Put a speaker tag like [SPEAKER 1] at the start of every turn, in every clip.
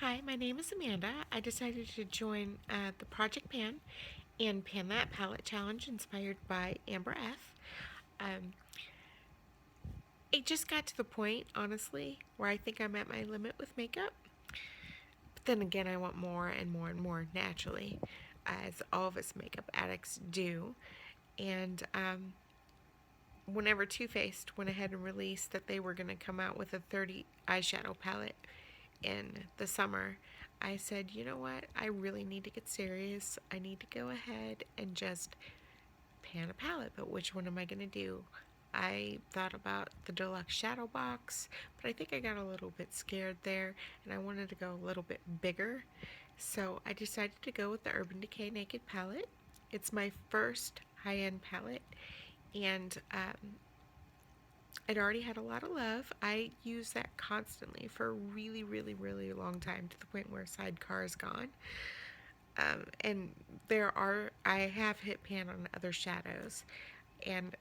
[SPEAKER 1] Hi, my name is Amanda. I decided to join the Project Pan and Pan That Palette Challenge inspired by Amber F. Um, it just got to the point, honestly, where I think I'm at my limit with makeup. But then again, I want more and more and more naturally, as all of us makeup addicts do. And whenever Too Faced went ahead and released that they were going to come out with a 30 eyeshadow palette in the summer, I said, you know what? I really need to get serious. I need to go ahead and just pan a palette. But which one am I going to do? I thought about the deluxe shadow box, but I think I got a little bit scared there and I wanted to go a little bit bigger. So I decided to go with the Urban Decay Naked palette. It's my first high-end palette, and it already had a lot of love. I use that constantly for a really, really, really long time, to the point where Sidecar is gone. And I have hit pan on other shadows. And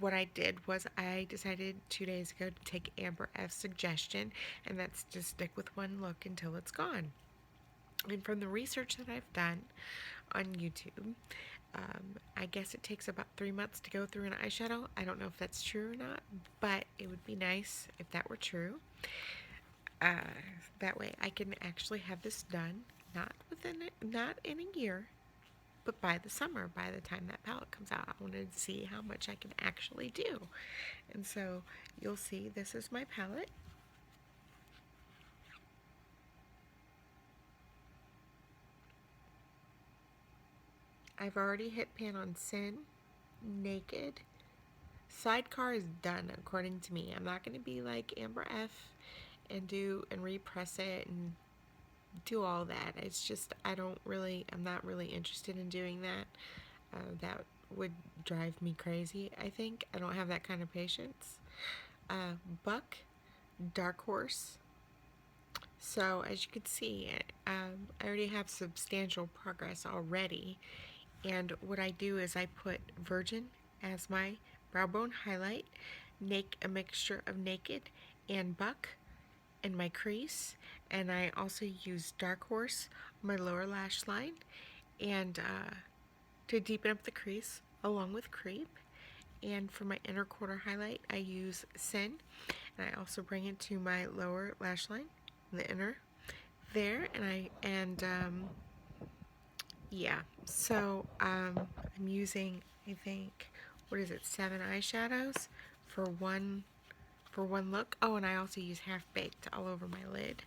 [SPEAKER 1] what I did was I decided 2 days ago to take Amber F's suggestion, and that's to stick with one look until it's gone. And from the research that I've done on YouTube, I guess it takes about 3 months to go through an eyeshadow. I don't know if that's true or not, but it would be nice if that were true. Uh, that way I can actually have this done, not in a year, but by the summer, by the time that palette comes out. I wanted to see how much I can actually do. And so you'll see this is my palette. I've already hit pan on Sin, Naked. Sidecar is done according to me. I'm not going to be like Amber F and repress it and do all that. It's just I'm not really interested in doing that. That would drive me crazy, I think. I don't have that kind of patience. Buck, Dark Horse. So as you can see, I already have substantial progress already. And what I do is I put Virgin as my brow bone highlight, make a mixture of Naked and Buck in my crease, and I also use Dark Horse on my lower lash line and to deepen up the crease along with Creep. And for my inner quarter highlight, I use Sin, and I also bring it to my lower lash line, the inner there, yeah. So I'm using, I think, what is it, 7 eyeshadows for one look. Oh, and I also use Half Baked all over my lid.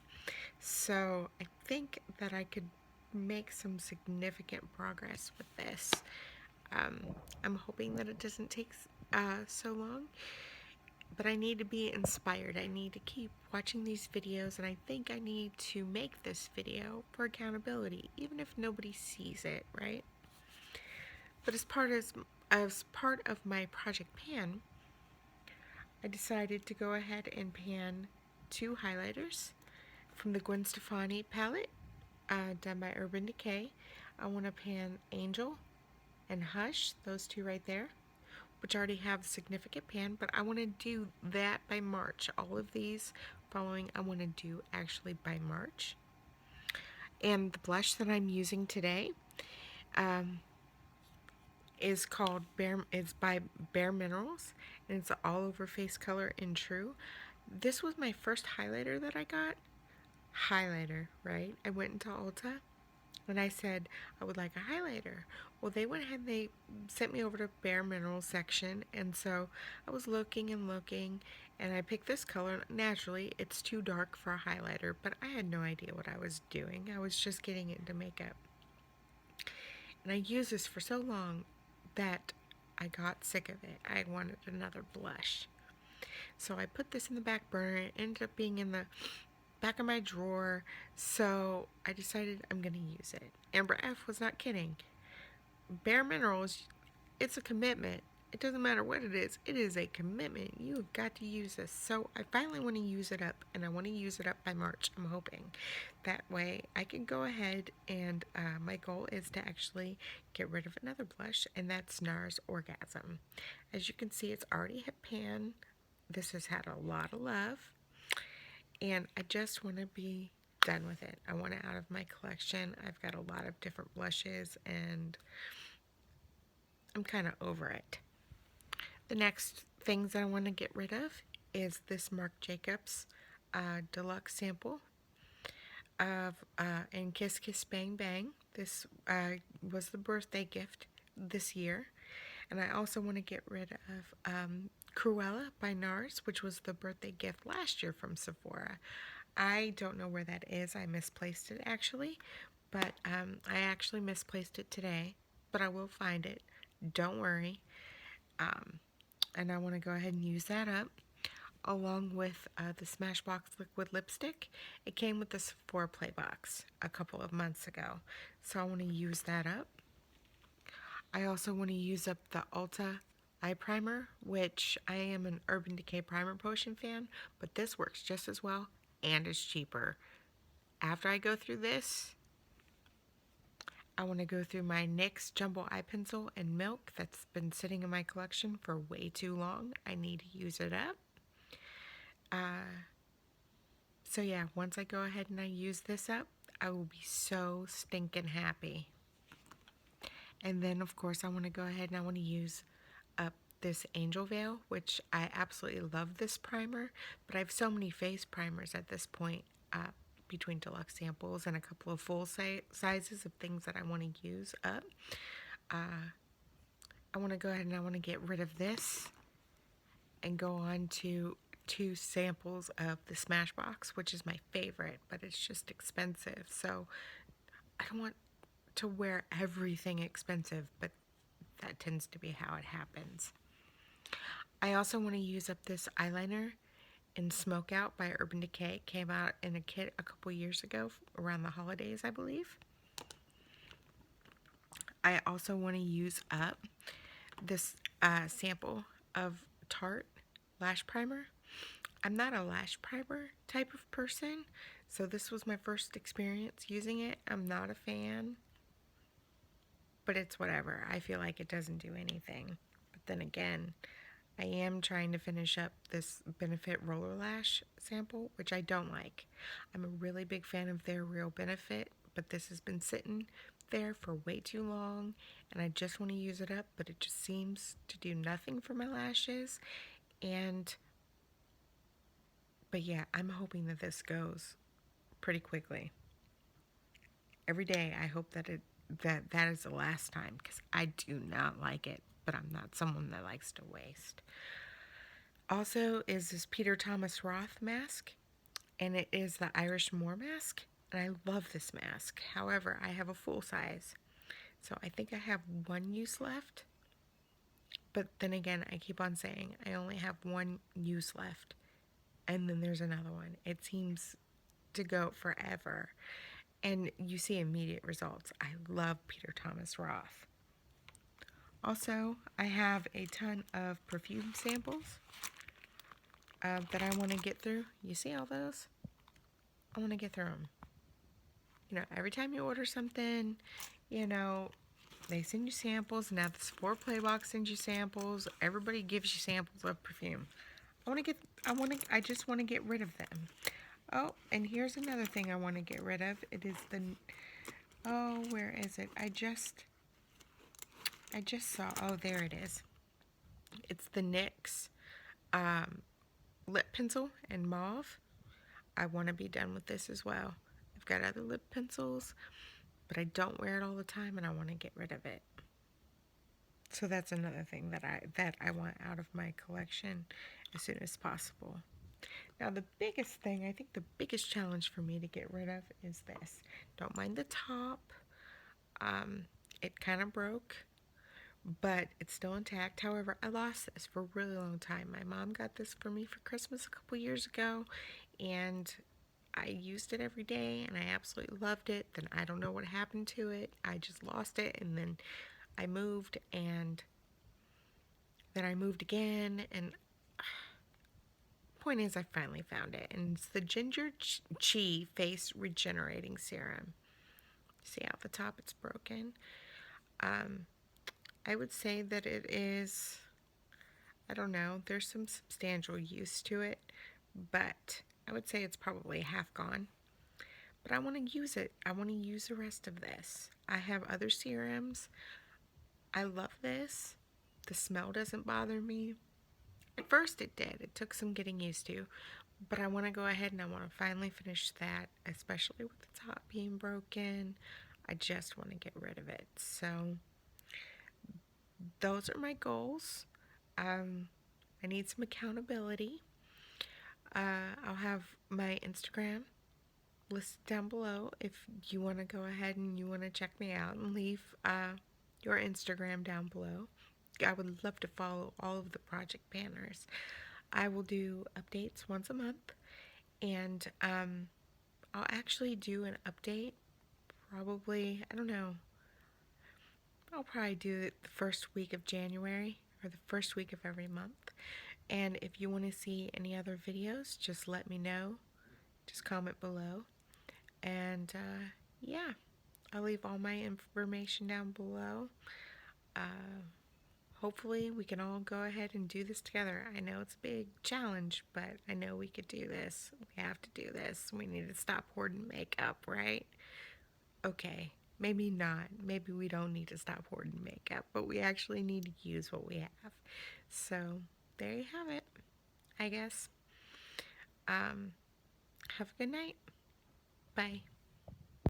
[SPEAKER 1] So I think that I could make some significant progress with this. I'm hoping that it doesn't take so long, but I need to be inspired. I need to keep watching these videos, and I think I need to make this video for accountability, even if nobody sees it, right? But as part of my Project Pan, I decided to go ahead and pan 2 highlighters from the Gwen Stefani palette, done by Urban Decay. I want to pan Angel and Hush, those two right there, which already have significant pan, but I want to do that by March. All of these following I want to do actually by March. And the blush that I'm using today is by Bare Minerals, and it's an all over face color in True. This was my first highlighter that I got. Highlighter, right? I went into Ulta and I said I would like a highlighter. Well, they went ahead and they sent me over to Bare Minerals section, and so I was looking and looking, and I picked this color. Naturally, it's too dark for a highlighter, but I had no idea what I was doing. I was just getting into makeup. And I used this for so long that I got sick of it. I wanted another blush. So I put this in the back burner. It ended up being in the back of my drawer. So I decided I'm going to use it. Amber F was not kidding. Bare Minerals, it's a commitment. It doesn't matter what it is a commitment. You have got to use this. So I finally want to use it up, and I want to use it up by March, I'm hoping. That way I can go ahead and my goal is to actually get rid of another blush, and that's NARS Orgasm. As you can see, it's already hit pan. This has had a lot of love. And I just want to be done with it. I want it out of my collection. I've got a lot of different blushes and I'm kind of over it. The next things I want to get rid of is this Marc Jacobs deluxe sample of and Kiss Kiss Bang Bang. This was the birthday gift this year. And I also want to get rid of Cruella by NARS, which was the birthday gift last year from Sephora. I don't know where that is. I misplaced it actually, but I actually misplaced it today, but I will find it. Don't worry. And I want to go ahead and use that up along with the Smashbox liquid lipstick. It came with the Sephora Play box a couple of months ago, so I want to use that up. I also want to use up the Ulta eye primer, which I am an Urban Decay Primer Potion fan, but this works just as well and is cheaper. After I go through this, I want to go through my NYX Jumbo Eye Pencil in Milk that's been sitting in my collection for way too long. I need to use it up. So yeah, once I go ahead and I use this up, I will be so stinking happy. And then of course I want to go ahead and I want to use up this Angel Veil, which I absolutely love this primer, but I have so many face primers at this point, between deluxe samples and a couple of full sizes of things that I want to use up. I want to go ahead and I want to get rid of this and go on to 2 samples of the Smashbox, which is my favorite, but it's just expensive. So I don't want to wear everything expensive, but that tends to be how it happens. I also want to use up this eyeliner in Smoke Out by Urban Decay. It came out in a kit a couple years ago around the holidays, I believe. I also want to use up this sample of Tarte lash primer. I'm not a lash primer type of person, so this was my first experience using it. I'm not a fan, but it's whatever. I feel like it doesn't do anything. But then again, I am trying to finish up this Benefit Roller Lash sample, which I don't like. I'm a really big fan of their Real Benefit, but this has been sitting there for way too long, and I just want to use it up, but it just seems to do nothing for my lashes. But yeah, I'm hoping that this goes pretty quickly. Every day I hope that that is the last time, because I do not like it, but I'm not someone that likes to waste. Also is this Peter Thomas Roth mask, and it is the Irish Moor mask, and I love this mask. However, I have a full size, so I think I have one use left. But then again, I keep on saying I only have one use left, and then there's another one. It seems to go forever, and you see immediate results. I love Peter Thomas Roth. Also, I have a ton of perfume samples that I want to get through. You see all those? I want to get through them. You know, every time you order something, you know, they send you samples. Now the Sephora Playbox sends you samples. Everybody gives you samples of perfume. I just want to get rid of them. Oh, and here's another thing I want to get rid of. It is where is it? I just saw, oh, there it is. It's the NYX lip pencil in mauve. I want to be done with this as well. I've got other lip pencils, but I don't wear it all the time, and I want to get rid of it. So that's another thing that I want out of my collection as soon as possible. Now the biggest thing, I think the biggest challenge for me to get rid of is this. Don't mind the top. It kind of broke, but it's still intact. However, I lost this for a really long time. My mom got this for me for Christmas a couple years ago, and I used it every day, and I absolutely loved it. Then I don't know what happened to it. I just lost it, and then I moved, and then I moved again, and point is I finally found it, and it's the Ginger Chi Face Regenerating Serum. See how at the top it's broken? I would say that it is, I don't know, there's some substantial use to it, but I would say it's probably half gone. But I want to use it. I want to use the rest of this. I have other serums. I love this. The smell doesn't bother me. At first it did. It took some getting used to. But I want to go ahead and I want to finally finish that, especially with the top being broken. I just want to get rid of it. So those are my goals. I need some accountability. I'll have my Instagram listed down below if you want to go ahead and you want to check me out and leave your Instagram down below. I would love to follow all of the project banners. I will do updates once a month, and I'll actually do an update probably, I don't know, I'll probably do it the first week of January or the first week of every month. And if you want to see any other videos, just let me know. Just comment below. And yeah, I'll leave all my information down below. Hopefully, we can all go ahead and do this together. I know it's a big challenge, but I know we could do this. We have to do this. We need to stop hoarding makeup, right? Okay, maybe not. Maybe we don't need to stop hoarding makeup, but we actually need to use what we have. So, there you have it, I guess. Have a good night. Bye.